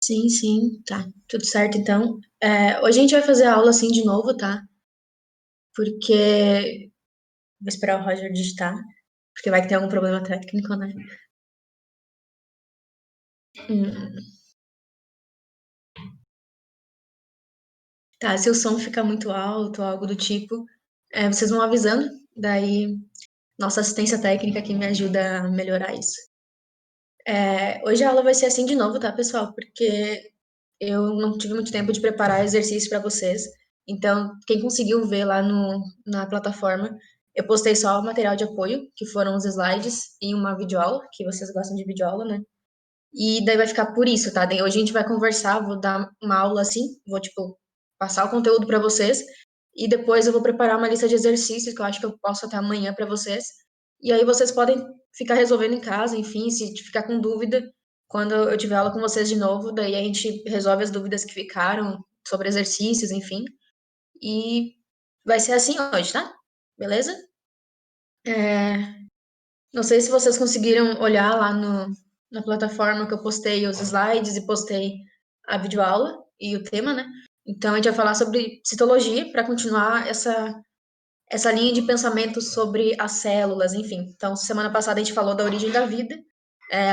Sim, sim, tá. Tudo certo, então. Hoje a gente vai fazer a aula assim de novo, tá? Porque. Vou esperar o Roger digitar, porque vai que tem algum problema técnico, né? Hum, Tá, se o som ficar muito alto ou algo do tipo, vocês vão avisando, daí nossa assistência técnica aqui me ajuda a melhorar isso. Hoje a aula vai ser assim de novo, tá, pessoal? Porque eu não tive muito tempo de preparar exercício para vocês. Então, quem conseguiu ver lá na plataforma, eu postei só o material de apoio, que foram os slides e uma videoaula, que vocês gostam de videoaula, né? E daí vai ficar por isso, tá? Daí hoje a gente vai conversar, vou dar uma aula assim, vou, tipo, passar o conteúdo para vocês, e depois eu vou preparar uma lista de exercícios, que eu acho que eu posso até amanhã para vocês. E aí vocês podem ficar resolvendo em casa, enfim, se ficar com dúvida, quando eu tiver aula com vocês de novo, daí a gente resolve as dúvidas que ficaram sobre exercícios, enfim. E vai ser assim hoje, tá? Beleza? Não sei se vocês conseguiram olhar lá na plataforma que eu postei os slides e postei a videoaula e o tema, né? Então a gente vai falar sobre citologia para continuar essa linha de pensamento sobre as células, enfim. Então, semana passada a gente falou da origem da vida,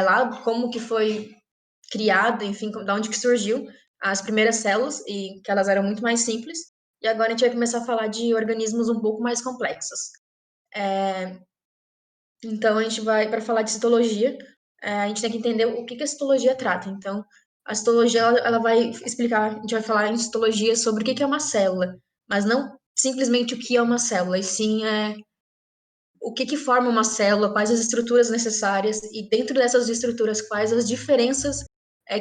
lá como que foi criado, enfim, da onde que surgiu as primeiras células e que elas eram muito mais simples. E agora a gente vai começar a falar de organismos um pouco mais complexos. Então, a gente vai, para falar de citologia, a gente tem que entender o que a citologia trata. Então, a citologia, ela vai explicar, a gente vai falar em citologia sobre o que é uma célula, mas não simplesmente o que é uma célula, e sim o que forma uma célula, quais as estruturas necessárias, e dentro dessas estruturas, quais as diferenças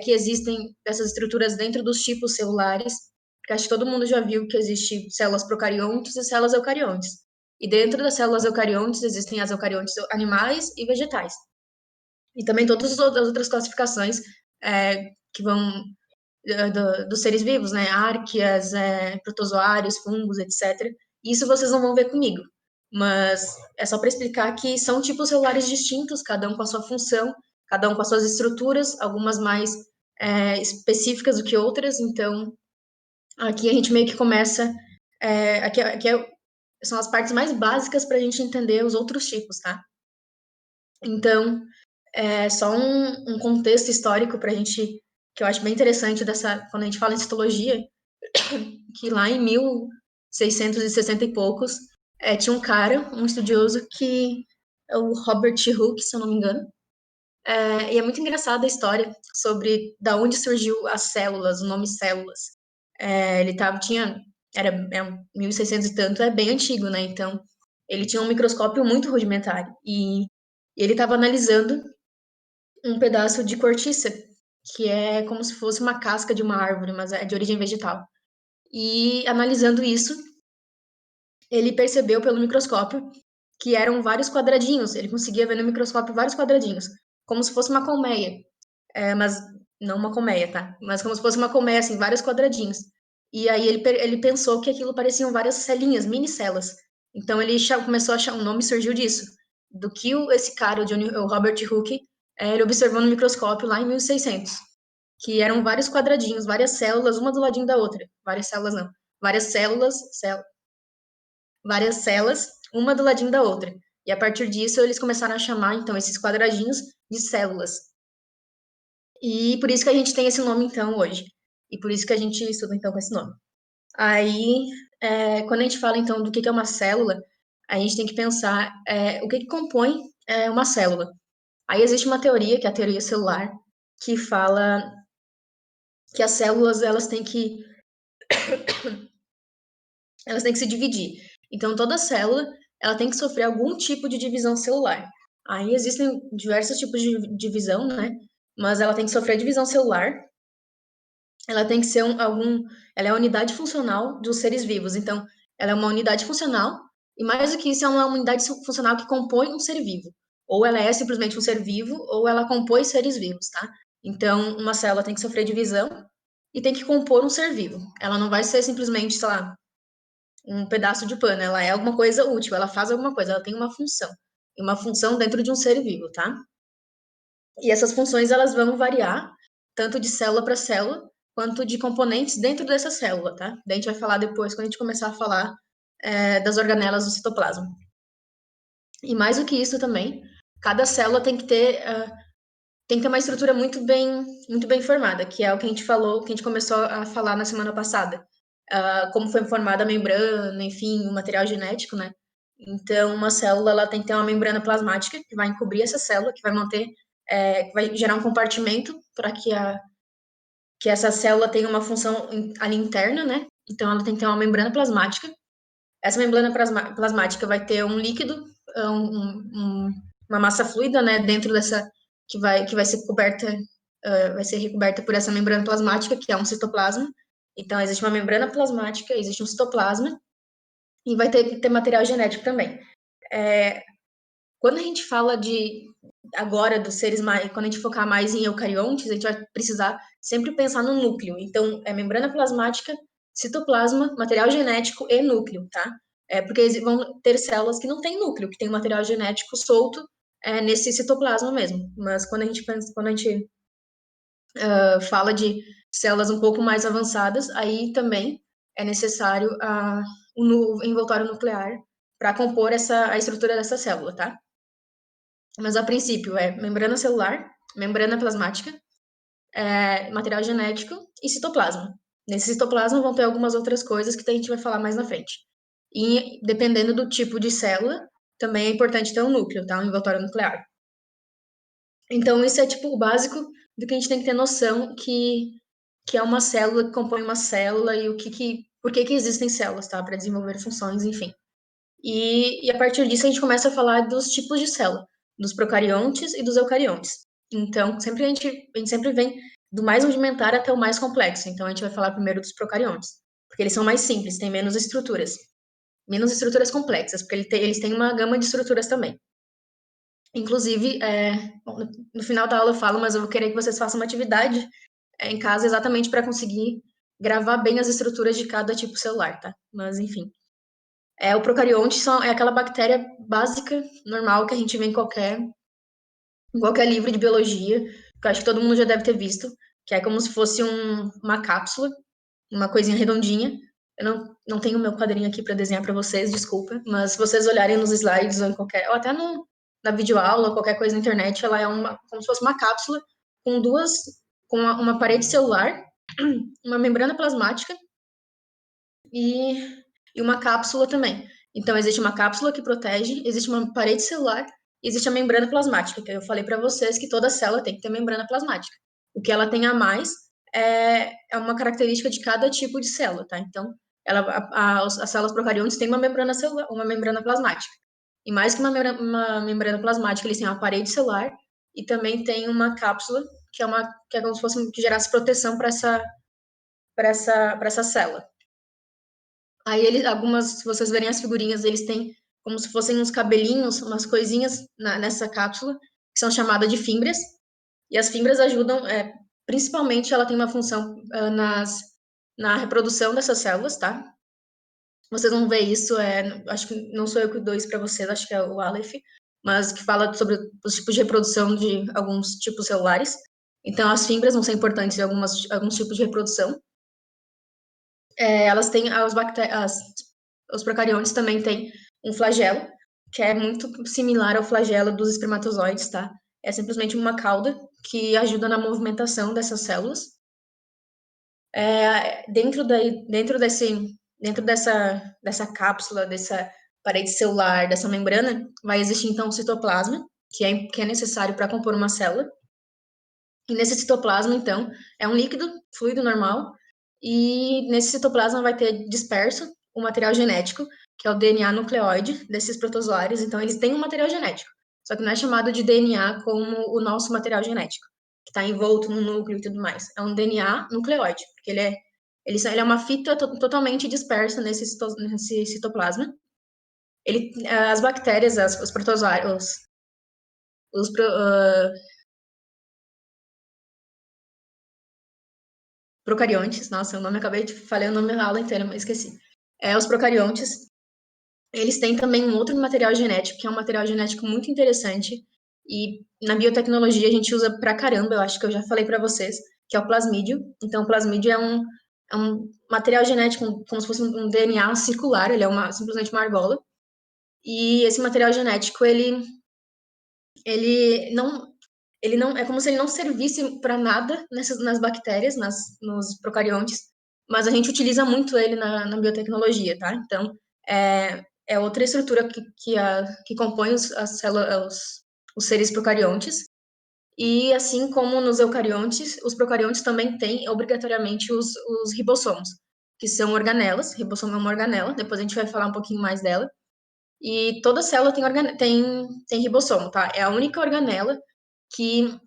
que existem dessas estruturas dentro dos tipos celulares, porque acho que todo mundo já viu que existe células procariontes e células eucariontes. E dentro das células eucariontes existem as eucariontes animais e vegetais. E também todas as outras classificações que vão dos seres vivos, né? Árqueas, protozoários, fungos, etc. Isso vocês não vão ver comigo, mas é só para explicar que são tipos celulares distintos, cada um com a sua função, cada um com as suas estruturas, algumas mais específicas do que outras. Então, aqui a gente meio que começa. São as partes mais básicas para a gente entender os outros tipos, tá? Então, só um contexto histórico para a gente, que eu acho bem interessante quando a gente fala em citologia, que lá em 1660 e poucos, tinha um cara, um estudioso que é o Robert Hooke, se eu não me engano, e é muito engraçada a história sobre da onde surgiu as células, o nome células. Ele era 1600 e tanto, é bem antigo, né? Então, ele tinha um microscópio muito rudimentar e ele estava analisando um pedaço de cortiça, que é como se fosse uma casca de uma árvore, mas é de origem vegetal. E analisando isso, ele percebeu pelo microscópio que eram vários quadradinhos. Ele conseguia ver no microscópio vários quadradinhos, como se fosse uma colmeia. Mas não uma colmeia, tá? Mas como se fosse uma colmeia, assim, vários quadradinhos. E aí ele pensou que aquilo pareciam várias celinhas, mini células. Então ele começou a achar um nome, surgiu disso. Do que esse cara, o Robert Hooke, ele observou no microscópio lá em 1600, que eram vários quadradinhos, várias células, uma do ladinho da outra. Várias células não. Várias várias celas, uma do ladinho da outra. E a partir disso, eles começaram a chamar, então, esses quadradinhos de células. E por isso que a gente tem esse nome, então, hoje. E por isso que a gente estuda, então, com esse nome. Aí, quando a gente fala, então, do que é uma célula, a gente tem que pensar o que compõe uma célula. Aí existe uma teoria, que é a teoria celular, que fala que as células, elas têm que se dividir. Então, toda célula, ela tem que sofrer algum tipo de divisão celular. Aí existem diversos tipos de divisão, né? Mas ela tem que sofrer divisão celular, ela tem que ser ela é a unidade funcional dos seres vivos. Então, ela é uma unidade funcional, e mais do que isso, é uma unidade funcional que compõe um ser vivo. Ou ela é simplesmente um ser vivo, ou ela compõe seres vivos, tá? Então, uma célula tem que sofrer divisão e tem que compor um ser vivo. Ela não vai ser simplesmente, sei lá, um pedaço de pano, ela é alguma coisa útil, ela faz alguma coisa, ela tem uma função. E uma função dentro de um ser vivo, tá? E essas funções, elas vão variar tanto de célula para célula, quanto de componentes dentro dessa célula, tá? Daí a gente vai falar depois, quando a gente começar a falar das organelas do citoplasma. E mais do que isso também, cada célula tem que ter uma estrutura muito bem formada, que é o que a gente falou, que a gente começou a falar na semana passada. Como foi formada a membrana, enfim, o material genético, né? Então, uma célula ela tem que ter uma membrana plasmática que vai encobrir essa célula, que vai manter, que vai gerar um compartimento para que essa célula tenha uma função ali interna, né? Então, ela tem que ter uma membrana plasmática. Essa membrana plasmática vai ter um líquido, uma massa fluida, né? Dentro dessa que vai ser coberta, vai ser recoberta por essa membrana plasmática, que é um citoplasma. Então, existe uma membrana plasmática, existe um citoplasma e vai ter material genético também. Quando a gente fala agora dos seres mais, quando a gente focar mais em eucariontes, a gente vai precisar sempre pensar no núcleo. Então, é membrana plasmática, citoplasma, material genético e núcleo, tá? Porque vão ter células que não têm núcleo, que tem material genético solto nesse citoplasma mesmo. Mas quando a gente fala de células um pouco mais avançadas, aí também é necessário o envoltório nuclear para compor a estrutura dessa célula, tá? Mas a princípio é membrana celular, membrana plasmática, material genético e citoplasma. Nesse citoplasma vão ter algumas outras coisas que a gente vai falar mais na frente. E dependendo do tipo de célula, também é importante ter um núcleo, tá? Um envoltório nuclear. Então, isso é tipo o básico do que a gente tem que ter noção que é uma célula que compõe uma célula e por que existem células, tá? Para desenvolver funções, enfim. E a partir disso a gente começa a falar dos tipos de célula, dos procariontes e dos eucariontes. Então, a gente sempre vem do mais rudimentar até o mais complexo. Então, a gente vai falar primeiro dos procariontes, porque eles são mais simples, têm menos estruturas complexas, porque eles têm uma gama de estruturas também. Inclusive, bom, no final da aula eu falo, mas eu vou querer que vocês façam uma atividade em casa exatamente para conseguir gravar bem as estruturas de cada tipo celular, tá? Mas, enfim. O procarionte é aquela bactéria básica, normal, que a gente vê em qualquer livro de biologia, que eu acho que todo mundo já deve ter visto, que é como se fosse uma cápsula, uma coisinha redondinha. Eu não tenho meu quadrinho aqui para desenhar para vocês, desculpa, mas se vocês olharem nos slides ou até na videoaula, qualquer coisa na internet, ela é como se fosse uma cápsula com com uma parede celular, uma membrana plasmática e uma cápsula também. Então, existe uma cápsula que protege, existe uma parede celular e existe a membrana plasmática, que eu falei para vocês que toda célula tem que ter membrana plasmática. O que ela tem a mais é uma característica de cada tipo de célula, tá? Então, as células procariontes têm uma membrana celular, uma membrana plasmática. E mais que uma membrana plasmática, eles têm uma parede celular e também tem uma cápsula que é como se fosse que gerasse proteção para essa célula. Aí se vocês verem as figurinhas, eles têm como se fossem uns cabelinhos, umas coisinhas nessa cápsula, que são chamadas de fímbrias. E as fímbrias ajudam, principalmente ela tem uma função na reprodução dessas células, tá? Vocês vão ver isso, acho que não sou eu que dou isso para vocês, acho que é o Aleph, mas que fala sobre os tipos de reprodução de alguns tipos celulares. Então, as fímbrias vão ser importantes em alguns tipos de reprodução. Elas têm os procariontes também têm um flagelo, que é muito similar ao flagelo dos espermatozoides, tá? É simplesmente uma cauda que ajuda na movimentação dessas células. Dentro dessa cápsula, dessa parede celular, dessa membrana, vai existir então o citoplasma, que é necessário para compor uma célula. E nesse citoplasma, então, é um líquido fluido normal, e nesse citoplasma vai ter disperso o material genético, que é o DNA nucleóide desses protozoários. Então, eles têm um material genético, só que não é chamado de DNA como o nosso material genético, que está envolto no núcleo e tudo mais. É um DNA nucleóide, porque ele é uma fita totalmente dispersa nesse citoplasma. As bactérias, os protozoários, procariontes, nossa, o nome acabei de falei o nome da aula inteira, mas esqueci. Os procariontes, eles têm também um outro material genético, que é um material genético muito interessante, e na biotecnologia a gente usa pra caramba, eu acho que eu já falei pra vocês, que é o plasmídio. Então, o plasmídio é um material genético, como se fosse um DNA circular, ele é simplesmente uma argola. E esse material genético, ele não, ele não, é como se ele não servisse para nada nas bactérias, nos procariontes, mas a gente utiliza muito ele na biotecnologia, tá? Então, é outra estrutura que compõe as células, os seres procariontes. E assim como nos eucariontes, os procariontes também têm obrigatoriamente os ribossomos, que são organelas. Ribossomo é uma organela, depois a gente vai falar um pouquinho mais dela. E toda célula tem ribossomo, tá? É a única organela que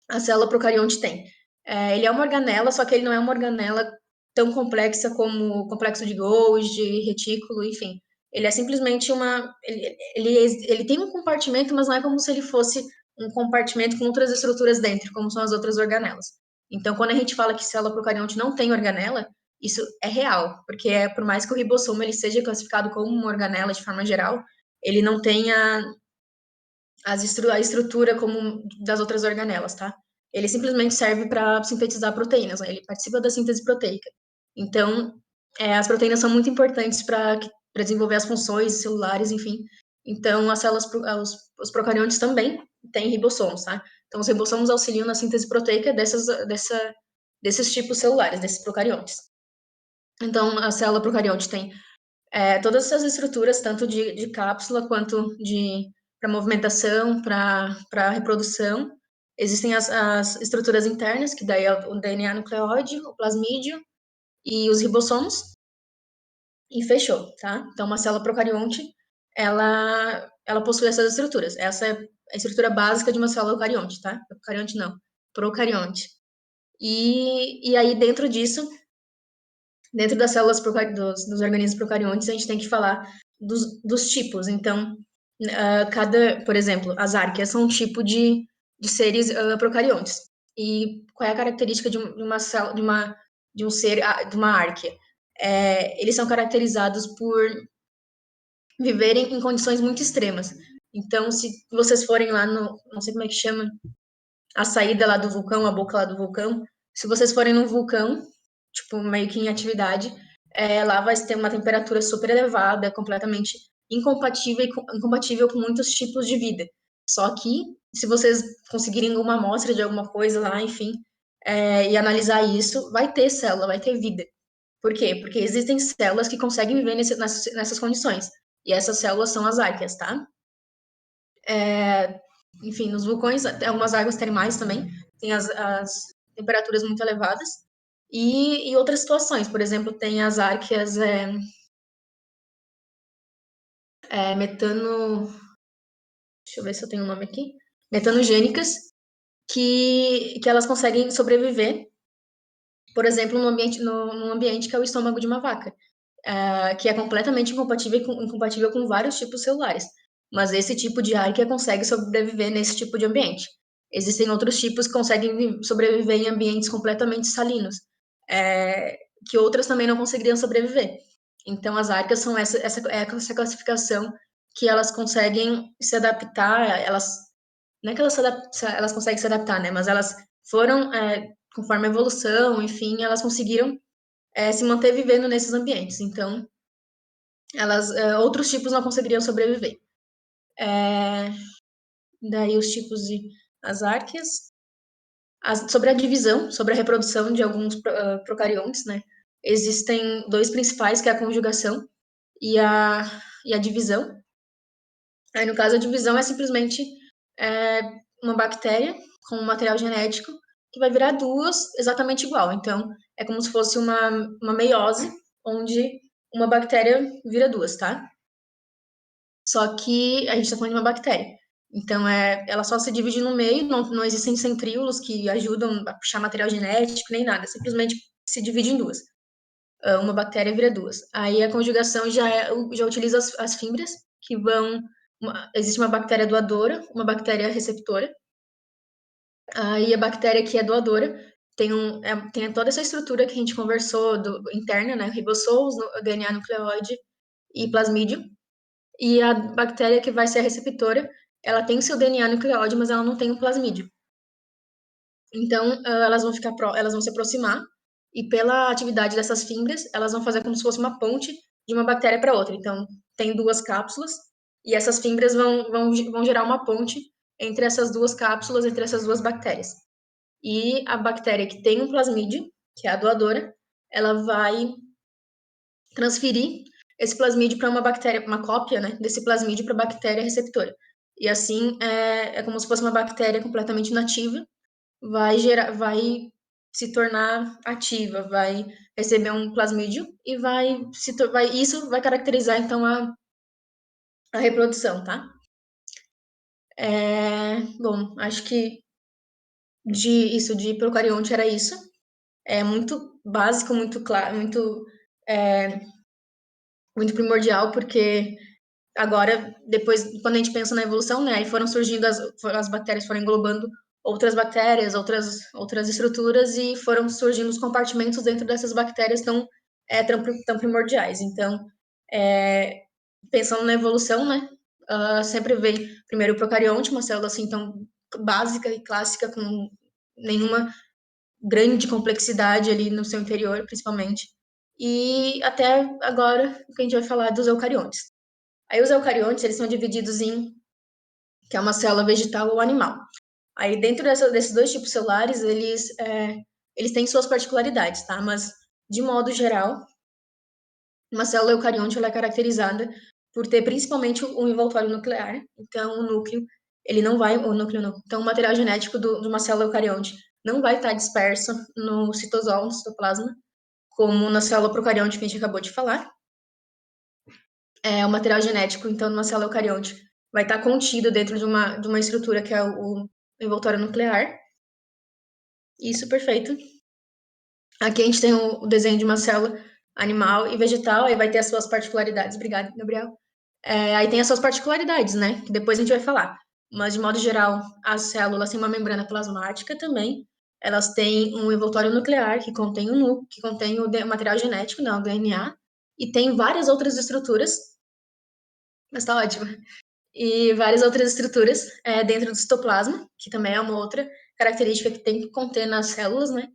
a célula procarionte tem. Ele é uma organela, só que ele não é uma organela tão complexa como o complexo de Golgi, retículo, enfim. Ele é simplesmente ele tem um compartimento, mas não é como se ele fosse um compartimento com outras estruturas dentro, como são as outras organelas. Então, quando a gente fala que célula procarionte não tem organela, isso é real, porque por mais que o ribossomo ele seja classificado como uma organela de forma geral, ele não tem a estrutura como das outras organelas, tá? Ele simplesmente serve para sintetizar proteínas, né? Ele participa da síntese proteica. Então, as proteínas são muito importantes para desenvolver as funções celulares, enfim. Então, as células, os procariontes também têm ribossomos, tá? Então, os ribossomos auxiliam na síntese proteica desses tipos celulares, desses procariontes. Então, a célula procarionte tem todas essas estruturas, tanto de cápsula quanto para movimentação, para reprodução. Existem as estruturas internas, que daí é o DNA nucleóide, o plasmídio e os ribossomos, e fechou, tá? Então, uma célula procarionte, ela possui essas estruturas. Essa é a estrutura básica de uma célula eucarionte, tá? Eucarionte não, procarionte. E aí, dentro das células dos organismos procariontes, a gente tem que falar dos tipos. Então, por exemplo, as árqueas são um tipo de seres procariontes. E qual é a característica de uma célula, de um ser, de uma árquea? Eles são caracterizados por viverem em condições muito extremas. Então, se vocês forem lá não sei como é que chama, a saída lá do vulcão, a boca lá do vulcão, se vocês forem no vulcão, tipo, meio que em atividade, lá vai ter uma temperatura super elevada, completamente incompatível com muitos tipos de vida. Só que, se vocês conseguirem uma amostra de alguma coisa lá, enfim, e analisar isso, vai ter célula, vai ter vida. Por quê? Porque existem células que conseguem viver nessas condições. E essas células são as árqueas, tá? Enfim, nos vulcões, tem algumas águas termais também, tem as temperaturas muito elevadas. E outras situações, por exemplo, tem as árqueas metano. Deixa eu ver se eu tenho o nome aqui. Metanogênicas, que elas conseguem sobreviver, por exemplo, num ambiente que é o estômago de uma vaca, que é completamente incompatível com vários tipos celulares. Mas esse tipo de árquea consegue sobreviver nesse tipo de ambiente. Existem outros tipos que conseguem sobreviver em ambientes completamente salinos, que outras também não conseguiriam sobreviver. Então, as árqueas são essa classificação que elas conseguem se adaptar, não é que elas conseguem se adaptar, né? Mas elas foram, conforme a evolução, enfim, elas conseguiram se manter vivendo nesses ambientes. Então, outros tipos não conseguiriam sobreviver. Daí os tipos de as árqueas. Sobre a divisão, sobre a reprodução de alguns procariontes, né? Existem dois principais, que é a conjugação e a divisão. Aí, no caso, a divisão é simplesmente é, uma bactéria com um material genético que vai virar duas exatamente igual. Então, é como se fosse uma meiose, onde uma bactéria vira duas, tá? Só que a gente está falando de uma bactéria. Então, ela só se divide no meio, não existem centríolos que ajudam a puxar material genético, nem nada. Simplesmente se divide em duas. Uma bactéria vira duas. Aí a conjugação já utiliza as fibras, que vão. Existe uma bactéria doadora, uma bactéria receptora. Aí a bactéria que é doadora tem toda essa estrutura que a gente conversou interna, né? Ribossomos, DNA nucleóide e plasmídio. E a bactéria que vai ser a receptora, ela tem seu DNA nucleóide, mas ela não tem o plasmídio. Então, elas vão se aproximar e pela atividade dessas fibras, elas vão fazer como se fosse uma ponte de uma bactéria para outra. Então, tem duas cápsulas e essas fibras vão gerar uma ponte entre essas duas cápsulas, entre essas duas bactérias. E a bactéria que tem um plasmídio, que é a doadora, ela vai transferir esse plasmídio para uma bactéria, uma cópia, né, desse plasmídio para a bactéria receptora. E assim é como se fosse uma bactéria completamente nativa, vai se tornar ativa, vai receber um plasmídio e isso vai caracterizar então a reprodução, tá? Bom, acho que de procarionte era isso. É muito básico, muito claro, muito primordial, porque agora, depois, quando a gente pensa na evolução, né, aí foram surgindo as bactérias, foram englobando outras bactérias, outras estruturas, e foram surgindo os compartimentos dentro dessas bactérias tão primordiais. Então, é, pensando na evolução, né, sempre veio primeiro o procarionte, uma célula assim tão básica e clássica, com nenhuma grande complexidade ali no seu interior, principalmente. E até agora, o que a gente vai falar dos eucariontes. Aí os eucariontes, eles são divididos que é uma célula vegetal ou animal. Aí dentro desses dois tipos celulares, eles têm suas particularidades, tá? Mas, de modo geral, uma célula eucarionte ela é caracterizada por ter principalmente um envoltório nuclear. Então, o núcleo, ele não vai, o núcleo não. Então, o material genético de uma célula eucarionte não vai estar disperso no citosol, no citoplasma, como na célula procarionte que a gente acabou de falar. O material genético, então, de uma célula eucarionte vai estar contido dentro de uma estrutura que é o envoltório nuclear. Isso, perfeito. Aqui a gente tem o desenho de uma célula animal e vegetal, aí vai ter as suas particularidades. Obrigada, Gabriel. Aí tem as suas particularidades, né? Que depois a gente vai falar. Mas, de modo geral, as células têm uma membrana plasmática também. Elas têm um envoltório nuclear que contém o núcleo, que contém o material genético, não, o DNA. E tem várias outras estruturas. Mas tá ótimo. E várias outras estruturas dentro do citoplasma, que também é uma outra característica que tem que conter nas células, né?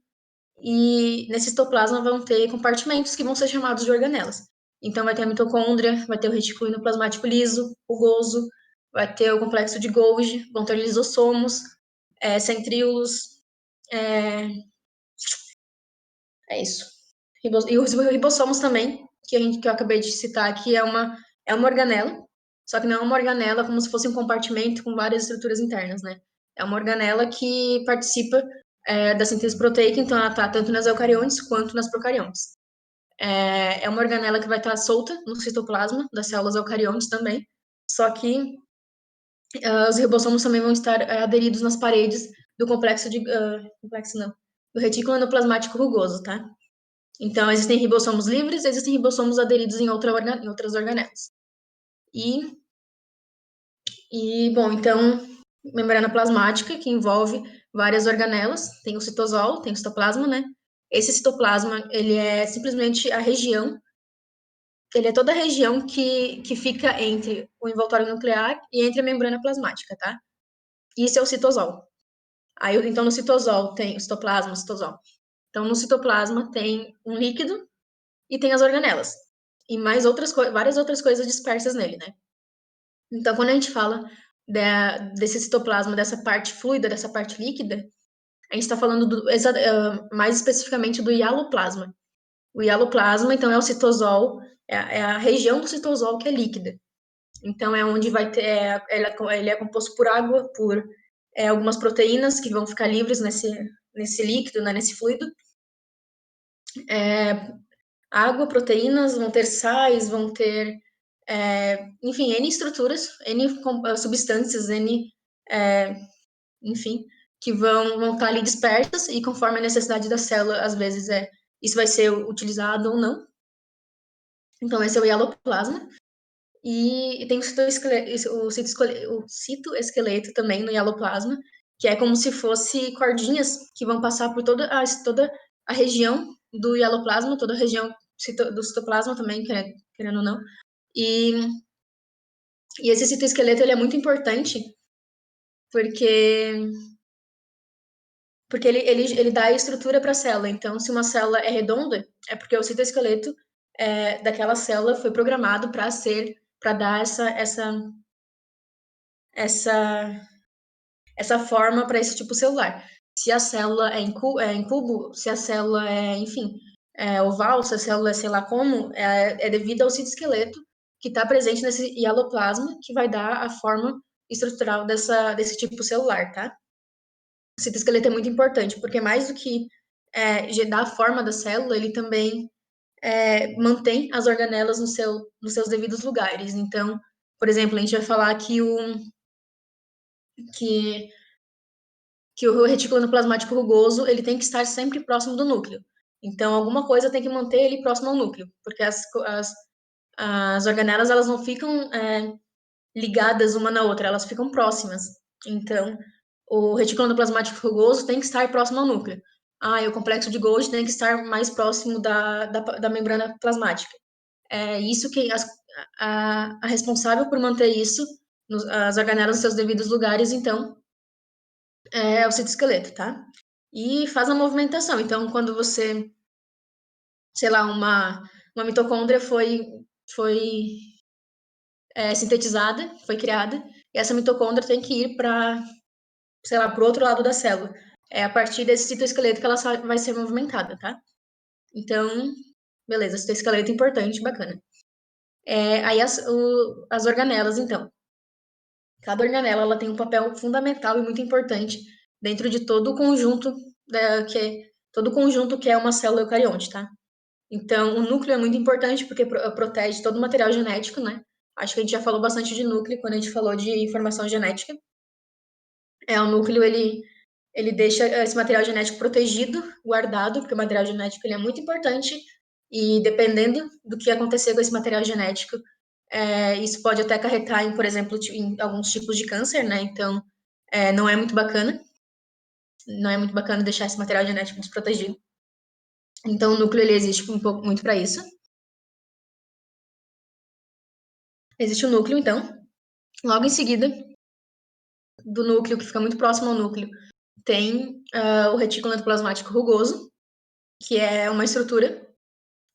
E nesse citoplasma vão ter compartimentos que vão ser chamados de organelas. Então vai ter a mitocôndria, vai ter o retículo endoplasmático liso, rugoso, vai ter o complexo de Golgi, vão ter lisossomos, centríolos, é, é isso. E os ribossomos também, que eu acabei de citar aqui, é uma organela, só que não é uma organela como se fosse um compartimento com várias estruturas internas, né? É uma organela que participa da síntese proteica, então ela está tanto nas eucariontes quanto nas procariontes. É uma organela que vai estar solta no citoplasma das células eucariontes também, só que os ribossomos também vão estar aderidos nas paredes do complexo não, do retículo endoplasmático rugoso, tá? Então, existem ribossomos livres, existem ribossomos aderidos em outras organelas. Bom, então, membrana plasmática, que envolve várias organelas, tem o citosol, tem o citoplasma, né? Esse citoplasma, ele é simplesmente ele é toda a região que fica entre o envoltório nuclear e entre a membrana plasmática, tá? Isso é o citosol. Aí, então, no citosol tem o citoplasma, o citosol. Então, no citoplasma tem um líquido e tem as organelas. E mais várias outras coisas dispersas nele, né? Então, quando a gente fala desse citoplasma, dessa parte fluida, dessa parte líquida, a gente está falando mais especificamente do hialoplasma. O hialoplasma, então, é o citosol, é a região do citosol que é líquida. Então, é onde vai ter, ele é composto por água, por algumas proteínas que vão ficar livres nesse líquido, né, nesse fluido. Água, proteínas, vão ter sais, vão ter, enfim, N estruturas, N substâncias, enfim, que vão estar ali dispersas e conforme a necessidade da célula, às vezes isso vai ser utilizado ou não. Então, esse é o hialoplasma. E tem o citoesqueleto também no hialoplasma, que é como se fosse cordinhas que vão passar por toda a região do hialoplasma, toda a região do citoplasma também, querendo ou não. E esse citoesqueleto ele é muito importante porque porque ele dá a estrutura para a célula. Então, se uma célula é redonda, é porque o citoesqueleto daquela célula foi programado para dar essa, essa forma para esse tipo celular. Se a célula é em cubo, se a célula enfim, oval, se a célula é sei lá como, é devido ao citoesqueleto que está presente nesse hialoplasma, que vai dar a forma estrutural desse tipo celular, tá? O citoesqueleto é muito importante, porque mais do que dar a forma da célula, ele também mantém as organelas nos seus devidos lugares. Então, por exemplo, a gente vai falar que, que o retículo endoplasmático rugoso ele tem que estar sempre próximo do núcleo. Então, alguma coisa tem que manter ele próximo ao núcleo, porque as organelas elas não ficam ligadas uma na outra, elas ficam próximas. Então, o retículo endoplasmático rugoso tem que estar próximo ao núcleo. E o complexo de Golgi tem que estar mais próximo da membrana plasmática. É isso que a responsável por manter isso, as organelas nos seus devidos lugares, então, é o citoesqueleto, tá? E faz a movimentação. Então, quando você, sei lá, uma mitocôndria foi sintetizada, foi criada, e essa mitocôndria tem que ir para, sei lá, para o outro lado da célula. É a partir desse citoesqueleto que ela vai ser movimentada, tá? Então, beleza, citoesqueleto é importante, bacana. Aí as organelas, então. Cada organela ela tem um papel fundamental e muito importante dentro de todo o conjunto todo o conjunto que é uma célula eucarionte, tá? Então, o núcleo é muito importante porque protege todo o material genético, né? Acho que a gente já falou bastante de núcleo quando a gente falou de informação genética. O núcleo ele deixa esse material genético protegido, guardado, porque o material genético ele é muito importante e dependendo do que acontecer com esse material genético, isso pode até acarretar em, por exemplo, em alguns tipos de câncer, né? Então, não é muito bacana. Não é muito bacana deixar esse material genético desprotegido. Então, o núcleo ele existe um pouco muito para isso. Existe o núcleo, então. Logo em seguida, do núcleo, que fica muito próximo ao núcleo, tem o retículo endoplasmático rugoso, que é uma estrutura,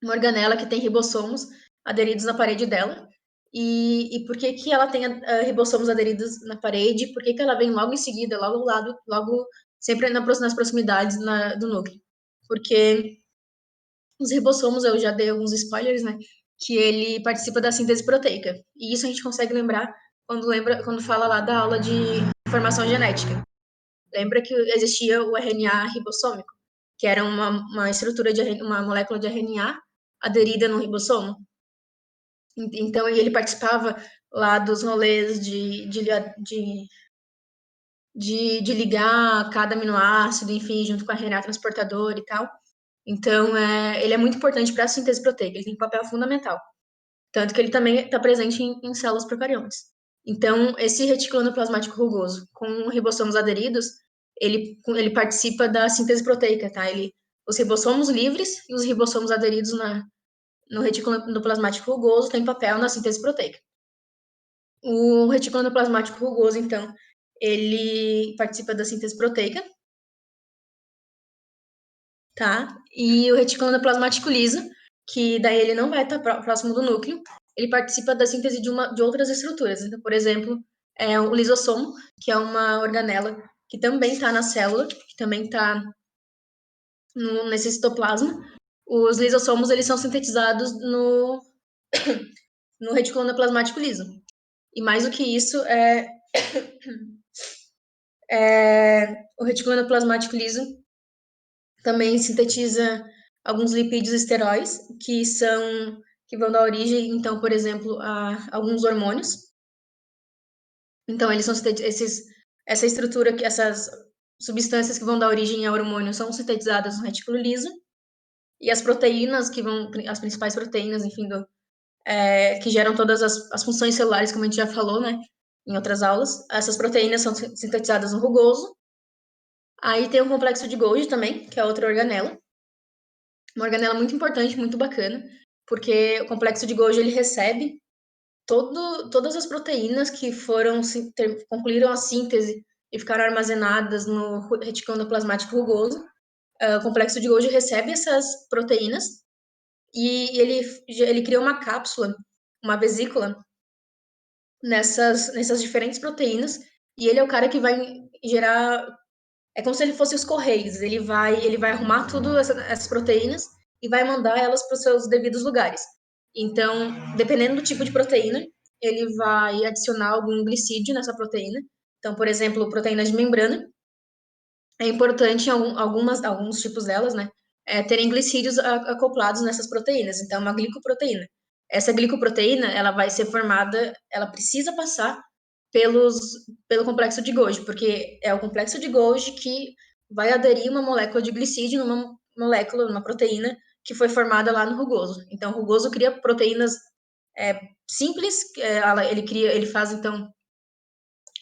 uma organela que tem ribossomos aderidos na parede dela. E por que ela tem ribossomos aderidos na parede? Por que ela vem logo em seguida, logo ao lado, logo sempre nas proximidades do núcleo? Porque os ribossomos, eu já dei alguns spoilers, né? Que ele participa da síntese proteica. E isso a gente consegue lembrar quando fala lá da aula de informação genética. Lembra que existia o RNA ribossômico, que era uma estrutura uma molécula de RNA aderida no ribossomo. Então, ele participava lá dos rolês de ligar cada aminoácido, enfim, junto com a RNA transportador e tal. Então, ele é muito importante para a síntese proteica, ele tem um papel fundamental. Tanto que ele também está presente em células procariontes. Então, esse retículo endoplasmático rugoso, com ribossomos aderidos, ele participa da síntese proteica, tá? Os ribossomos livres e os ribossomos aderidos no retículo endoplasmático rugoso têm papel na síntese proteica. O retículo endoplasmático rugoso, então, ele participa da síntese proteica, tá? E o retículo endoplasmático liso, que daí ele não vai estar próximo do núcleo, ele participa da síntese de outras estruturas. Então, por exemplo, o lisossomo, que é uma organela que também está na célula, que também está nesse citoplasma. Os lisossomos, eles são sintetizados no retículo endoplasmático liso. E mais do que isso, o retículo endoplasmático liso também sintetiza alguns lipídios esteróis que vão dar origem, então, por exemplo, a alguns hormônios. Então, eles são essa estrutura, essas substâncias que vão dar origem a hormônios são sintetizadas no retículo liso, e as proteínas as principais proteínas, enfim, que geram todas as funções celulares, como a gente já falou, né, em outras aulas, essas proteínas são sintetizadas no rugoso. Aí tem o complexo de Golgi também, que é outra organela. Uma organela muito importante, muito bacana, porque o complexo de Golgi ele recebe todas as proteínas que concluíram a síntese e ficaram armazenadas no retículo endoplasmático rugoso. O complexo de Golgi recebe essas proteínas e ele cria uma cápsula, uma vesícula nessas diferentes proteínas, e ele é o cara que vai gerar. É como se ele fosse os correios. Ele vai arrumar tudo essas proteínas e vai mandar elas para os seus devidos lugares. Então, dependendo do tipo de proteína, ele vai adicionar algum glicídio nessa proteína. Então, por exemplo, proteínas de membrana, é importante em alguns tipos delas, né, terem glicídios acoplados nessas proteínas. Então, uma glicoproteína. Essa glicoproteína, ela vai ser formada, ela precisa passar pelo complexo de Golgi, porque é o complexo de Golgi que vai aderir uma molécula de glicídio numa molécula, numa proteína que foi formada lá no rugoso. Então, o rugoso cria proteínas simples, ele faz, então,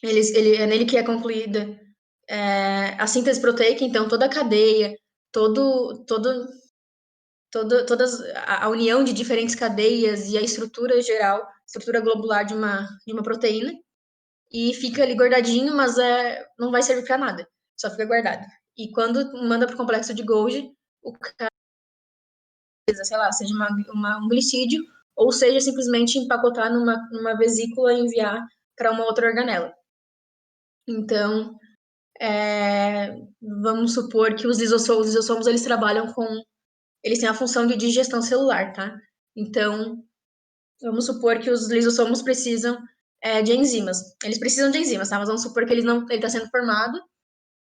é nele que é concluída a síntese proteica, então toda a cadeia, todas a união de diferentes cadeias e a estrutura geral, estrutura globular de uma proteína, e fica ali guardadinho, mas não vai servir para nada, só fica guardado. E quando manda para o complexo de Golgi, o cara, sei lá, seja um glicídio, ou seja simplesmente empacotar numa vesícula e enviar para uma outra organela. Então, vamos supor que os lisossomos eles trabalham eles têm a função de digestão celular, tá? Então, vamos supor que os lisossomos precisam de enzimas. Eles precisam de enzimas, tá? Mas vamos supor que ele está sendo formado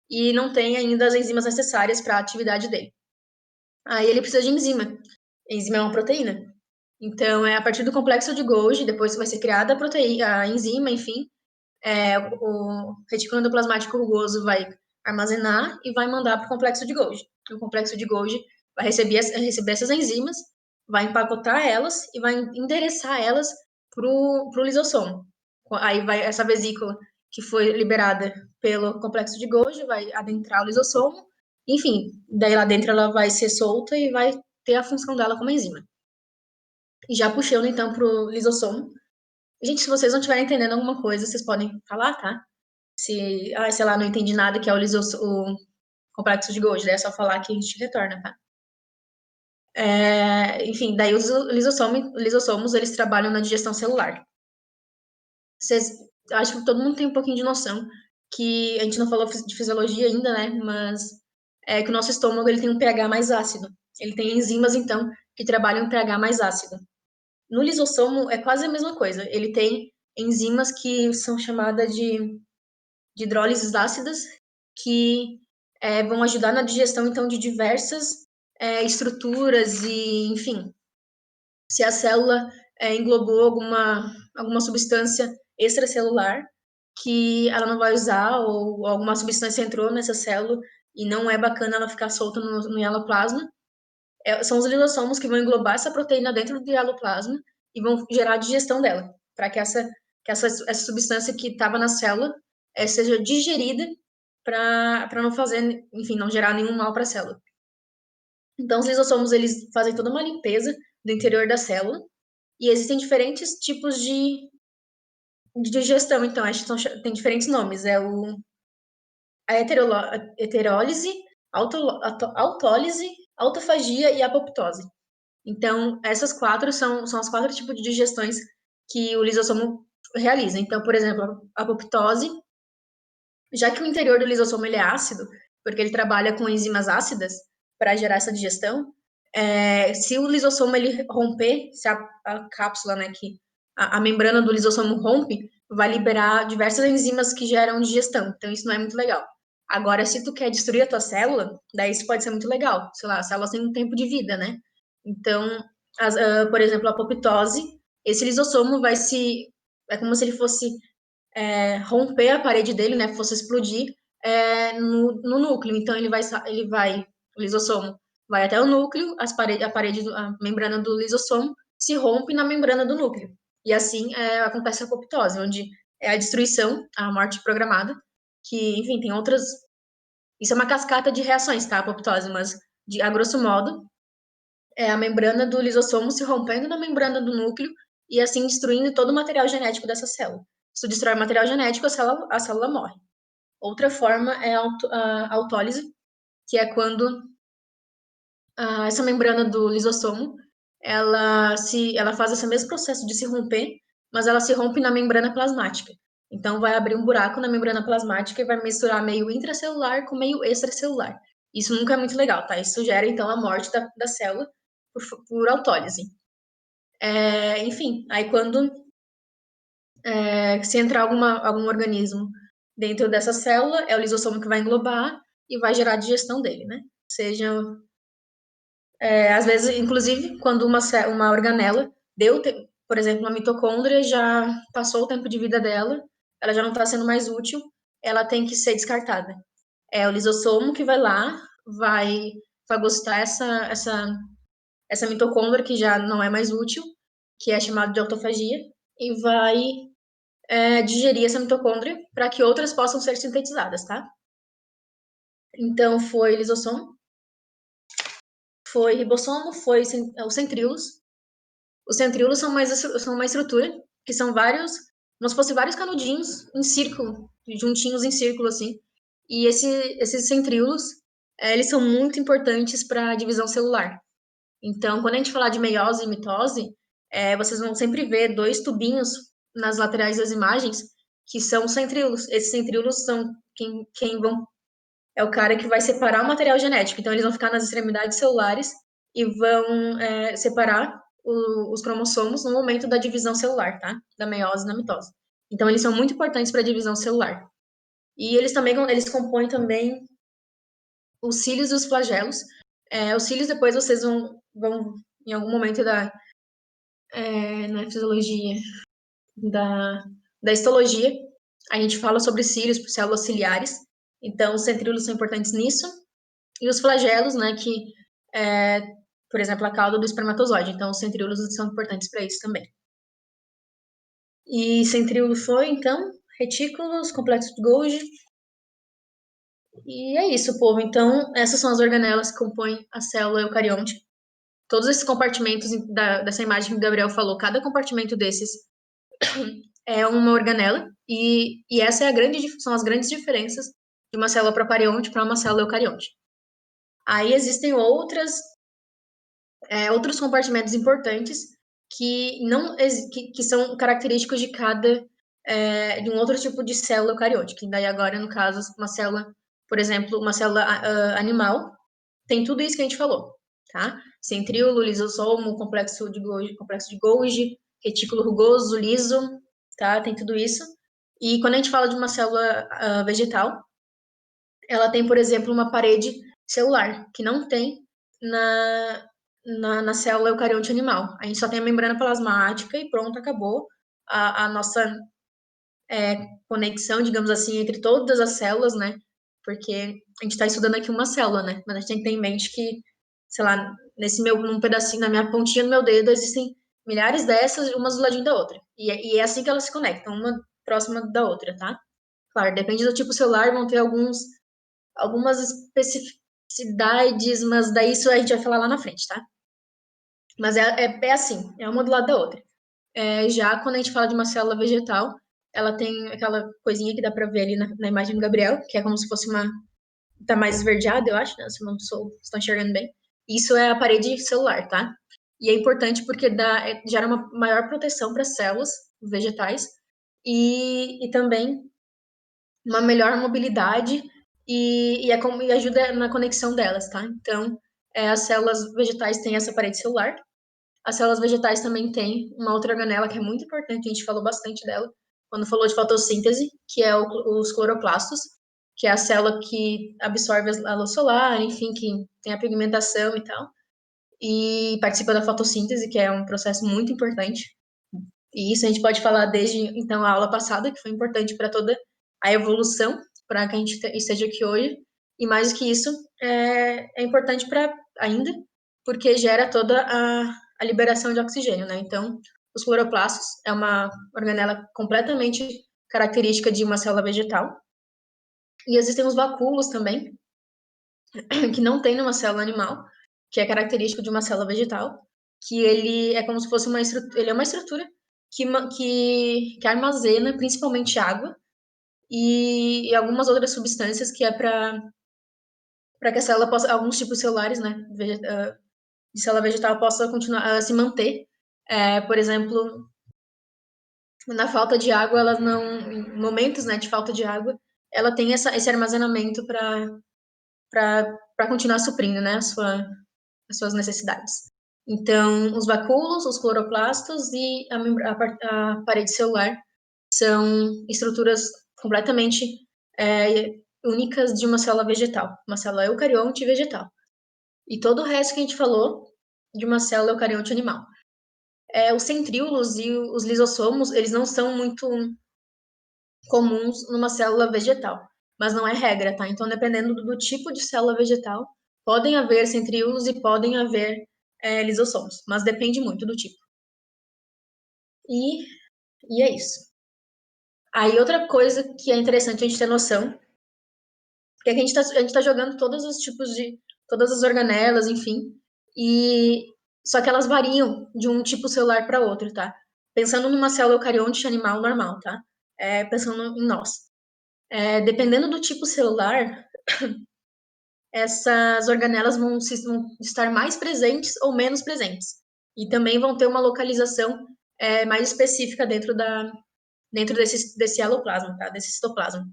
e não tem ainda as enzimas necessárias para a atividade dele. Aí ele precisa de enzima. Enzima é uma proteína. Então, a partir do complexo de Golgi, depois vai ser criada a enzima, enfim, o retículo endoplasmático rugoso vai armazenar e vai mandar para o complexo de Golgi. O complexo de Golgi vai receber essas enzimas, vai empacotar elas e vai endereçar elas para o lisossomo. Aí vai essa vesícula que foi liberada pelo complexo de Golgi, vai adentrar o lisossomo, enfim, daí lá dentro ela vai ser solta e vai ter a função dela como enzima. E já puxando então para o lisossomo. Gente, se vocês não estiverem entendendo alguma coisa, vocês podem falar, tá? Se, sei lá, não entendi nada que é o complexo de Golgi, daí é só falar que a gente retorna, tá? Enfim, daí os lisossomos, eles trabalham na digestão celular. Acho que todo mundo tem um pouquinho de noção que a gente não falou de fisiologia ainda, né? Mas é que o nosso estômago ele tem um pH mais ácido. Ele tem enzimas, então, que trabalham em pH mais ácido. No lisossomo é quase a mesma coisa. Ele tem enzimas que são chamadas de hidrólises ácidas, que vão ajudar na digestão, então, de diversas estruturas e, enfim, se a célula englobou alguma substância extracelular que ela não vai usar, ou alguma substância entrou nessa célula e não é bacana ela ficar solta no hialoplasma, são os lisossomos que vão englobar essa proteína dentro do hialoplasma e vão gerar a digestão dela, para que essa substância que estava na célula seja digerida para não fazer, enfim, não gerar nenhum mal para a célula. Então, os lisossomos, eles fazem toda uma limpeza do interior da célula, e existem diferentes tipos de digestão, então, acho que tem diferentes nomes, a heterólise, autólise, autofagia e apoptose. Então, essas quatro são os 4 tipos de digestões que o lisossomo realiza. Então, por exemplo, a apoptose, já que o interior do lisossomo ele é ácido, porque ele trabalha com enzimas ácidas para gerar essa digestão, se o lisossomo ele romper, se a cápsula, né, a membrana do lisossomo rompe, vai liberar diversas enzimas que geram digestão. Então, isso não é muito legal. Agora, se tu quer destruir a tua célula, daí isso pode ser muito legal. Sei lá, as células têm um tempo de vida, né? Então, por exemplo, a apoptose, esse lisossomo é como se ele fosse romper a parede dele, né? Fosse explodir no núcleo. Então, o lisossomo vai até o núcleo, a membrana do lisossomo se rompe na membrana do núcleo. E assim acontece a apoptose, onde é a destruição, a morte programada, que, enfim, tem outras. Isso é uma cascata de reações, tá? A apoptose, mas, a grosso modo, é a membrana do lisossomo se rompendo na membrana do núcleo e assim destruindo todo o material genético dessa célula. Se tu destrói o material genético, a célula morre. Outra forma é a autólise, que é quando essa membrana do lisossomo, ela faz esse mesmo processo de se romper, mas ela se rompe na membrana plasmática. Então, vai abrir um buraco na membrana plasmática e vai misturar meio intracelular com meio extracelular. Isso nunca é muito legal, tá? Isso gera, então, a morte da célula por autólise. Enfim, aí quando se entrar algum organismo dentro dessa célula, é o lisossomo que vai englobar e vai gerar a digestão dele, né? Seja às vezes, inclusive, quando uma organela por exemplo, uma mitocôndria já passou o tempo de vida dela, ela já não está sendo mais útil, ela tem que ser descartada. É o lisossomo que vai lá, vai fagocitar essa mitocôndria que já não é mais útil, que é chamada de autofagia, e vai digerir essa mitocôndria para que outras possam ser sintetizadas, tá? Então, foi lisossomo, foi ribossomo, foi os centríolos. Os centríolos são uma estrutura que são vários, como se fossem vários canudinhos em círculo, juntinhos em círculo, assim. E esses centríolos, eles são muito importantes para a divisão celular. Então, quando a gente falar de meiose e mitose, vocês vão sempre ver dois tubinhos nas laterais das imagens, que são os centríolos. Esses centríolos são quem vão é o cara que vai separar o material genético. Então, eles vão ficar nas extremidades celulares e vão separar os cromossomos no momento da divisão celular, tá? Da meiose e da mitose. Então, eles são muito importantes para a divisão celular. E eles compõem também os cílios e os flagelos. Os cílios, depois vocês vão em algum momento na fisiologia, da histologia, a gente fala sobre cílios, células ciliares. Então, os centríolos são importantes nisso. E os flagelos, né, que por exemplo, a cauda do espermatozoide. Então, os centríolos são importantes para isso também. E centríolo foi, então, retículos, complexo de Golgi. E é isso, povo. Então, essas são as organelas que compõem a célula eucarionte. Todos esses compartimentos dessa imagem que o Gabriel falou, cada compartimento desses é uma organela. E essa são as grandes diferenças de uma célula procarionte para uma célula eucarionte. Aí existem outros compartimentos importantes que não que são característicos de um outro tipo de célula eucarionte, que daí agora, no caso, uma célula, por exemplo, uma célula animal, tem tudo isso que a gente falou, tá? Centríolo, lisossomo, complexo de Golgi, retículo rugoso, liso, tá? Tem tudo isso. E quando a gente fala de uma célula vegetal, ela tem, por exemplo, uma parede celular, que não tem na célula eucarionte animal. A gente só tem a membrana plasmática e pronto, acabou a nossa conexão, digamos assim, entre todas as células, né? Porque a gente está estudando aqui uma célula, né? Mas a gente tem que ter em mente que, sei lá, num pedacinho, na minha pontinha do meu dedo, existem milhares dessas, umas do ladinho da outra. E é assim que elas se conectam, uma próxima da outra, tá? Claro, depende do tipo celular, vão ter algumas especificidades, mas daí isso a gente vai falar lá na frente, tá? Mas é assim, é uma do lado da outra. Já quando a gente fala de uma célula vegetal, ela tem aquela coisinha que dá para ver ali na imagem do Gabriel, que é como se fosse tá mais esverdeada, eu acho, né? Se não estão enxergando bem. Isso é a parede celular, tá? E é importante porque gera uma maior proteção para as células vegetais e também uma melhor mobilidade e ajuda na conexão delas, tá? Então, as células vegetais têm essa parede celular. As células vegetais também têm uma outra organela que é muito importante, a gente falou bastante dela quando falou de fotossíntese, que é os cloroplastos, que é a célula que absorve a luz solar, enfim, que tem a pigmentação e tal, e participa da fotossíntese, que é um processo muito importante. E isso a gente pode falar desde então a aula passada, que foi importante para toda a evolução, para que a gente esteja aqui hoje. E mais do que isso, é importante para ainda, porque gera toda a liberação de oxigênio, né? Então, os cloroplastos é uma organela completamente característica de uma célula vegetal. E existem os vacúolos também, que não tem numa célula animal, que é característico de uma célula vegetal, que ele é como se fosse ele é uma estrutura que armazena principalmente água e algumas outras substâncias que é para que a célula possa, alguns tipos celulares, né, de célula vegetal possa continuar a se manter. Por exemplo, na falta de água, ela não, em momentos, né, de falta de água, ela tem esse armazenamento para continuar suprindo, né, as suas necessidades. Então, os vacúolos, os cloroplastos e a parede celular são estruturas completamente únicas de uma célula vegetal, uma célula eucarionte vegetal. E todo o resto que a gente falou de uma célula eucarionte animal. Os centríolos e os lisossomos, eles não são muito comuns numa célula vegetal, mas não é regra, tá? Então, dependendo do tipo de célula vegetal, podem haver centríolos e podem haver lisossomos, mas depende muito do tipo. E é isso. Aí, outra coisa que é interessante a gente ter noção, porque a gente tá jogando todos os tipos todas as organelas, enfim, e só que elas variam de um tipo celular para outro, tá? Pensando numa célula eucarionte animal normal, tá? Pensando em nós. Dependendo do tipo celular, essas organelas vão estar mais presentes ou menos presentes. E também vão ter uma localização mais específica dentro desse aloplasma, tá? Desse citoplasma.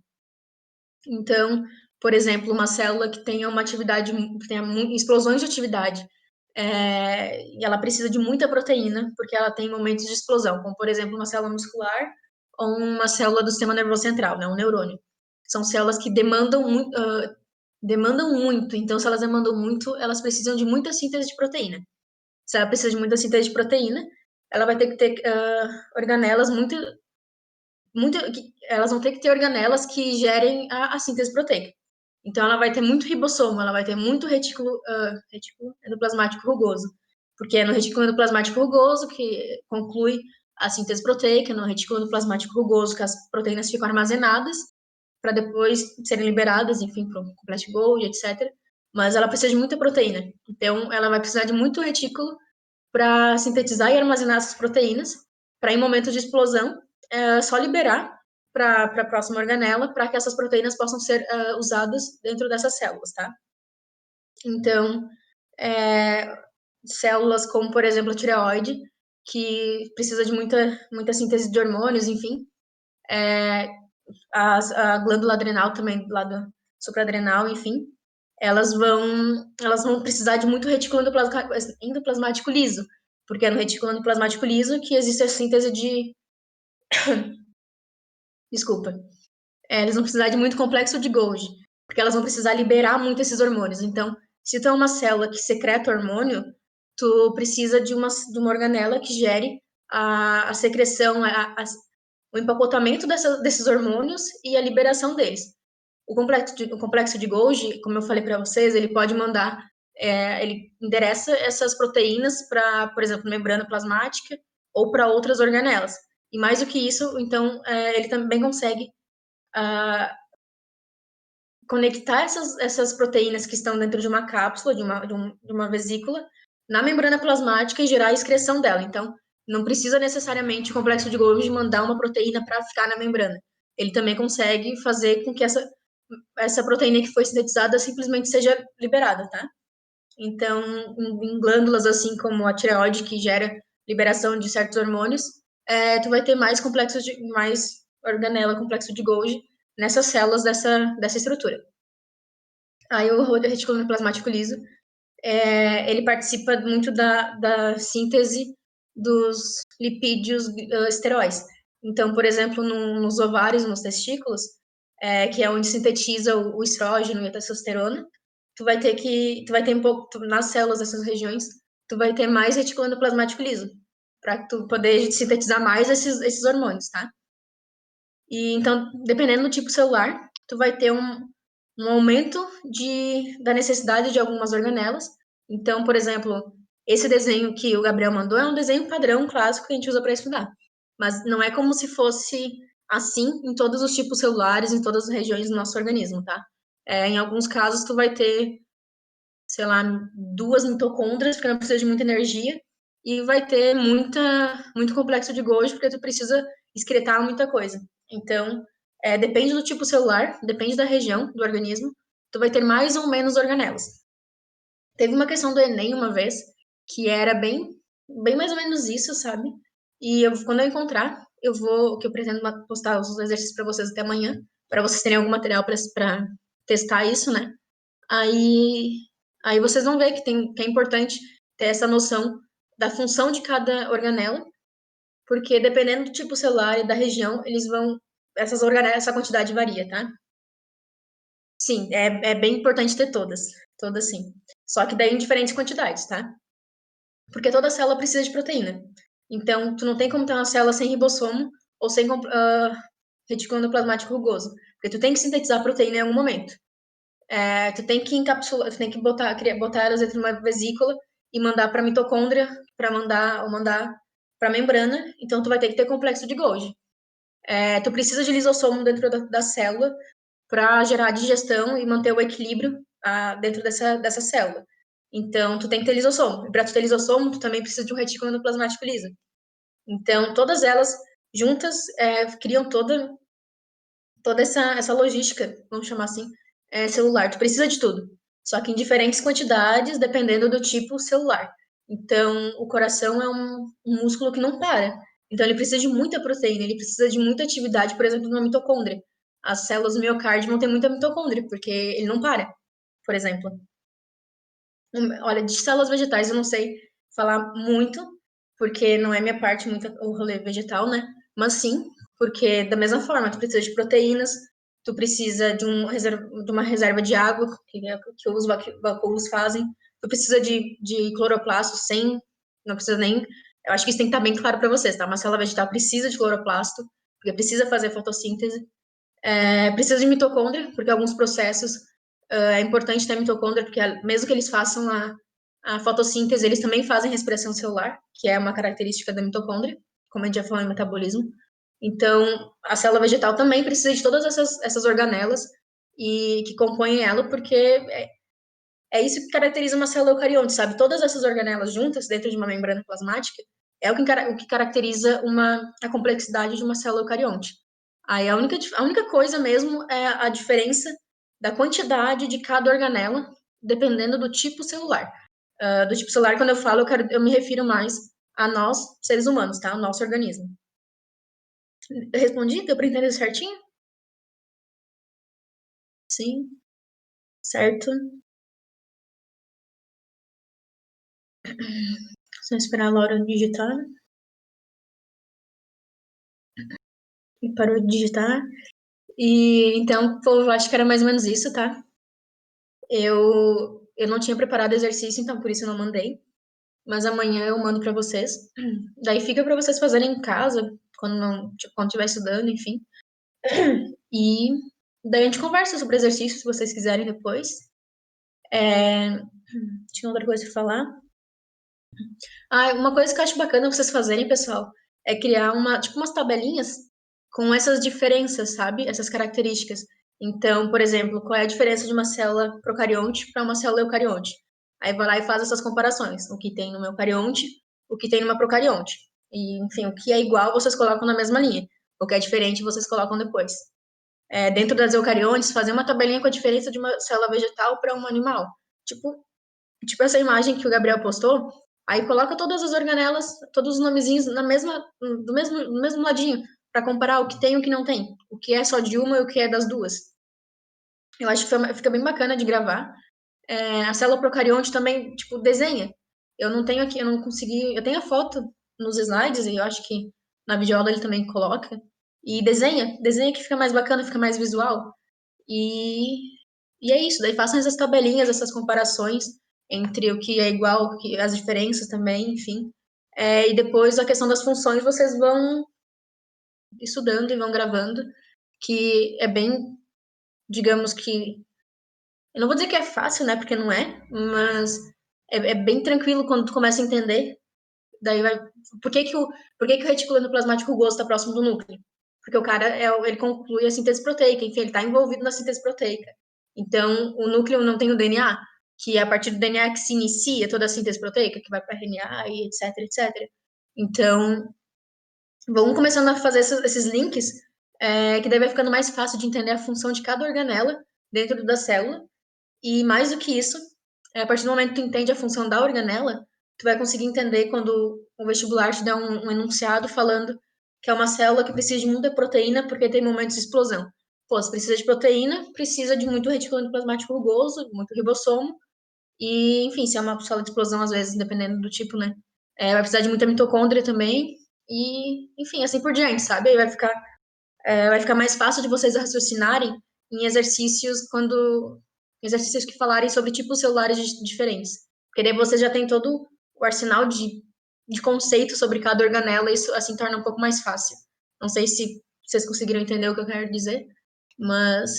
Então, por exemplo, uma célula que tenha uma atividade, que tenha explosões de atividade, e ela precisa de muita proteína, porque ela tem momentos de explosão, como, por exemplo, uma célula muscular ou uma célula do sistema nervoso central, né, um neurônio. São células que demandam muito, então, se elas demandam muito, elas precisam de muita síntese de proteína. Se ela precisa de muita síntese de proteína, ela vai ter que ter organelas elas vão ter que ter organelas que gerem a síntese proteica. Então, ela vai ter muito ribossomo, ela vai ter muito retículo endoplasmático rugoso, porque é no retículo endoplasmático rugoso que conclui a síntese proteica, no retículo endoplasmático rugoso que as proteínas ficam armazenadas para depois serem liberadas, enfim, para o complete Golgi, etc. Mas ela precisa de muita proteína, então ela vai precisar de muito retículo para sintetizar e armazenar essas proteínas, para em momentos de explosão só liberar para a próxima organela para que essas proteínas possam ser usadas dentro dessas células, tá? Então, células como, por exemplo, a tireoide, que precisa de muita síntese de hormônios, enfim, a glândula adrenal também, lá do supraadrenal, enfim, elas vão precisar de muito retículo endoplasmático liso, porque é no retículo endoplasmático liso que existe a síntese de... Desculpa. Eles vão precisar de muito complexo de Golgi, porque elas vão precisar liberar muito esses hormônios. Então, se tu é uma célula que secreta hormônio, tu precisa de uma organela que gere a secreção, o empacotamento desses hormônios e a liberação deles. O complexo de Golgi, como eu falei para vocês, ele pode mandar, ele endereça essas proteínas para, por exemplo, membrana plasmática ou para outras organelas. E mais do que isso, então, ele também consegue conectar essas proteínas que estão dentro de uma cápsula, de uma vesícula, na membrana plasmática e gerar a excreção dela. Então, não precisa necessariamente o complexo de Golgi mandar uma proteína para ficar na membrana. Ele também consegue fazer com que essa proteína que foi sintetizada simplesmente seja liberada, tá? Então, em glândulas assim como a tireoide, que gera liberação de certos hormônios, tu vai ter mais organela, complexo de Golgi, nessas células dessa estrutura. Aí o retículo endoplasmático liso, ele participa muito da síntese dos lipídios esteróis. Então, por exemplo, nos ovários, nos testículos, que é onde sintetiza o estrógeno e a testosterona, tu vai ter um pouco, nas células dessas regiões, tu vai ter mais retículo endoplasmático liso, para tu poder sintetizar mais esses hormônios, tá? E então, dependendo do tipo celular, tu vai ter um aumento da necessidade de algumas organelas. Então, por exemplo, esse desenho que o Gabriel mandou é um desenho padrão clássico que a gente usa para estudar. Mas não é como se fosse assim em todos os tipos celulares, em todas as regiões do nosso organismo, tá? Em alguns casos, tu vai ter, sei lá, 2 mitocôndrias, porque não precisa de muita energia, e vai ter muito complexo de Golgi, porque tu precisa excretar muita coisa. Então, depende do tipo celular, depende da região do organismo, tu vai ter mais ou menos organelas. Teve uma questão do Enem uma vez, que era bem mais ou menos isso, sabe? E quando eu encontrar, que eu pretendo postar os exercícios para vocês até amanhã, para vocês terem algum material para testar isso, né? Aí, aí vocês vão ver que é importante ter essa noção da função de cada organela, porque dependendo do tipo celular e da região, essa quantidade varia, tá? Sim, é bem importante ter todas sim. Só que daí em diferentes quantidades, tá? Porque toda célula precisa de proteína. Então, tu não tem como ter uma célula sem ribossomo ou sem retículo endoplasmático rugoso, porque tu tem que sintetizar proteína em algum momento. Tu tem que encapsular, tu tem que botar elas dentro de uma vesícula e mandar para a mitocôndria, para mandar para a membrana. Então, tu vai ter que ter complexo de Golgi. Tu precisa de lisossomo dentro da célula para gerar digestão e manter o equilíbrio dentro dessa célula. Então, tu tem que ter lisossomo. E para tu ter lisossomo, tu também precisa de um retículo endoplasmático liso. Então, todas elas juntas criam toda essa logística, vamos chamar assim, celular. Tu precisa de tudo, só que em diferentes quantidades, dependendo do tipo celular. Então, o coração é um músculo que não para. Então, ele precisa de muita proteína, ele precisa de muita atividade, por exemplo, na mitocôndria. As células do miocárdio vão ter muita mitocôndria, porque ele não para, por exemplo. Olha, de células vegetais eu não sei falar muito, porque não é minha parte muito o rolê vegetal, né? Mas sim, porque da mesma forma, tu precisa de proteínas, tu precisa de uma reserva de água, que os vacúolos fazem, tu precisa de cloroplasto não precisa nem, eu acho que isso tem que estar bem claro para vocês, tá? Uma célula vegetal precisa de cloroplasto, porque precisa fazer fotossíntese, precisa de mitocôndria, porque alguns processos é importante ter mitocôndria, porque mesmo que eles façam a fotossíntese, eles também fazem respiração celular, que é uma característica da mitocôndria, como a gente já falou em metabolismo. Então, a célula vegetal também precisa de todas essas organelas e que compõem ela, porque é isso que caracteriza uma célula eucarionte, sabe? Todas essas organelas juntas, dentro de uma membrana plasmática, é o que caracteriza a complexidade de uma célula eucarionte. Aí a única coisa mesmo é a diferença da quantidade de cada organela, dependendo do tipo celular. Do tipo celular, quando eu falo, eu me refiro mais a nós, seres humanos, tá? O nosso organismo. Eu respondi? Deu para entender certinho? Sim, certo. Só esperar a Laura digitar. E parou de digitar. E então, pô, acho que era mais ou menos isso, tá? Eu não tinha preparado exercício, então por isso eu não mandei. Mas amanhã eu mando para vocês. Daí fica para vocês fazerem em casa, quando estiver estudando, enfim. E daí a gente conversa sobre exercícios, se vocês quiserem depois. Tinha outra coisa para falar. Uma coisa que eu acho bacana vocês fazerem, pessoal, é criar tipo umas tabelinhas com essas diferenças, sabe? Essas características. Então, por exemplo, qual é a diferença de uma célula procarionte para uma célula eucarionte? Aí vai lá e faz essas comparações, o que tem no eucarionte, o que tem numa procarionte. E, enfim, o que é igual vocês colocam na mesma linha, o que é diferente vocês colocam depois. Dentro das eucariontes, fazer uma tabelinha com a diferença de uma célula vegetal para um animal. Tipo essa imagem que o Gabriel postou, aí coloca todas as organelas, todos os nomezinhos no mesmo ladinho, para comparar o que tem e o que não tem, o que é só de uma e o que é das duas. Eu acho que fica bem bacana de gravar. A célula procarionte também, tipo, desenha. Eu não tenho aqui, eu não consegui, eu tenho a foto nos slides e eu acho que na videoaula ele também coloca. E desenha que fica mais bacana, fica mais visual. E, e é isso, daí façam essas tabelinhas, essas comparações entre o que é igual, as diferenças também, enfim. E depois a questão das funções vocês vão estudando e vão gravando, que é bem, digamos que, eu não vou dizer que é fácil, né, porque não é, mas é bem tranquilo quando tu começa a entender. Daí vai, por que que o retículo endoplasmático rugoso está próximo do núcleo? Porque o cara, ele conclui a síntese proteica, enfim, ele está envolvido na síntese proteica. Então, o núcleo não tem o DNA, que é a partir do DNA que se inicia toda a síntese proteica, que vai para RNA e etc, etc. Então, vamos começando a fazer esses links que daí vai ficando mais fácil de entender a função de cada organela dentro da célula. E mais do que isso, a partir do momento que tu entende a função da organela, tu vai conseguir entender quando o vestibular te dá um enunciado falando que é uma célula que precisa de muita proteína porque tem momentos de explosão. Pô, se precisa de proteína, precisa de muito retículo endoplasmático rugoso, muito ribossomo, e, enfim, se é uma célula de explosão, às vezes, dependendo do tipo, né? Vai precisar de muita mitocôndria também, e, enfim, assim por diante, sabe? Aí vai ficar mais fácil de vocês raciocinarem em exercícios que falarem sobre tipos celulares diferentes. Porque daí você já tem todo o arsenal de conceitos sobre cada organela, e isso assim torna um pouco mais fácil. Não sei se vocês conseguiram entender o que eu quero dizer, mas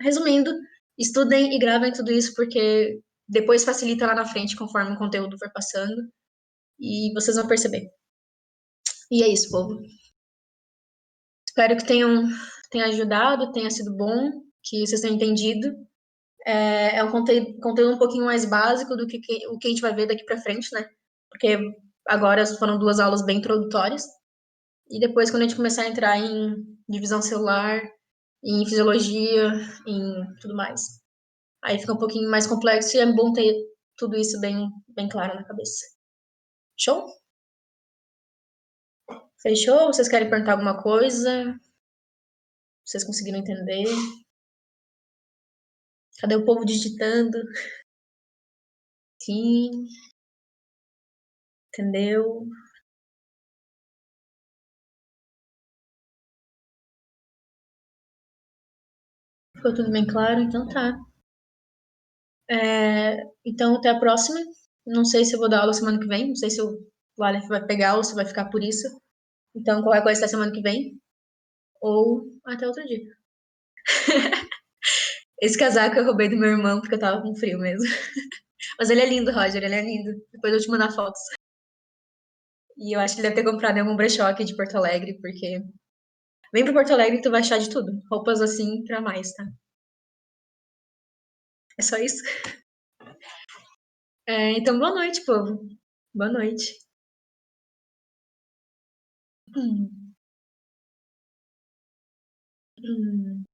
resumindo, estudem e gravem tudo isso porque depois facilita lá na frente conforme o conteúdo for passando e vocês vão perceber. E é isso, povo. Espero que tenha ajudado, tenha sido bom, que vocês tenham entendido. É um conteúdo um pouquinho mais básico do que o que a gente vai ver daqui para frente, né? Porque agora foram 2 aulas bem introdutórias. E depois, quando a gente começar a entrar em divisão celular, em fisiologia, em tudo mais, aí fica um pouquinho mais complexo e é bom ter tudo isso bem claro na cabeça. Show? Fechou? Vocês querem perguntar alguma coisa? Vocês conseguiram entender? Cadê o povo digitando? Sim, entendeu? Ficou tudo bem claro? Então tá. Então até a próxima. Não sei se eu vou dar aula semana que vem. Não sei se o Aleph vai pegar ou se vai ficar por isso. Então qualquer coisa até semana que vem. Ou até outro dia. Esse casaco eu roubei do meu irmão porque eu tava com frio mesmo. Mas ele é lindo, Roger. Ele é lindo. Depois eu te mandar fotos. E eu acho que ele deve ter comprado em algum brechó aqui de Porto Alegre, porque vem pro Porto Alegre que tu vai achar de tudo. Roupas assim pra mais, tá? É só isso. Então, boa noite, povo. Boa noite. Hum, hum.